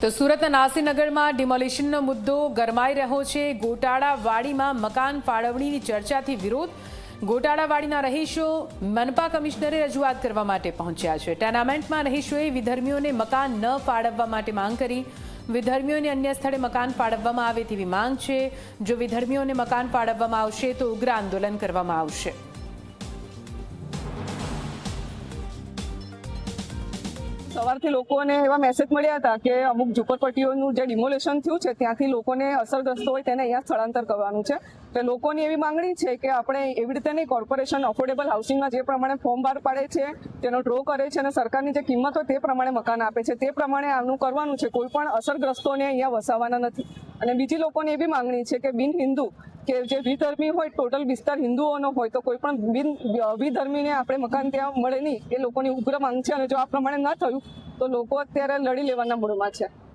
તો સુરતના નાસીનગરમાં ડિમોલિશનનો મુદ્દો ગરમાઈ રહ્યો છે। ગોટાળાવાડીમાં મકાન ફાળવણીની ચર્ચાથી વિરોધ। ગોટાળાવાડીના રહીશો મનપા કમિશનરે રજૂઆત કરવા માટે પહોંચ્યા છે। ટેનામેન્ટમાં રહીશોએ વિધર્મીઓને મકાન ન ફાળવવા માટે માંગ કરી। વિધર્મીઓને અન્ય સ્થળે મકાન ફાળવવામાં આવે તેવી માંગ છે। જો વિધર્મીઓને મકાન ફાળવવામાં આવશે તો ઉગ્ર આંદોલન કરવામાં આવશે। સવારથી લોકોને એવા મેસેજ મળ્યા હતા કે અમુક ઝૂંપડપટ્ટીઓનું જે ડિમોલેશન થયું છે ત્યાંથી લોકોને અસરગ્રસ્ત હોય તેને અહીંયા સ્થળાંતર કરવાનું છે। તો લોકોની એવી માંગણી છે કે આપણે એવી રીતે નહીં, કોર્પોરેશન અફોર્ડેબલ હાઉસિંગમાં જે પ્રમાણે ફોર્મ બહાર પાડે છે, તેનો ડ્રો કરે છે અને સરકારની જે કિંમત હોય તે પ્રમાણે મકાન આપે છે, તે પ્રમાણે આનું કરવાનું છે। કોઈ પણ અસરગ્રસ્તોને અહીંયા વસાવવાના નથી। અને બીજી લોકોની એવી માંગણી છે કે બિન હિન્દુ કે જે વિધર્મી હોય, ટોટલ વિસ્તાર હિન્દુઓનો હોય, તો કોઈ પણ વિધર્મીને આપણે મકાન ત્યાં મળે નહીં, એ લોકોની ઉગ્ર માંગ છે। અને જો આ પ્રમાણે ન થયું તો લોકો અત્યારે લડી લેવાના મૂડમાં છે।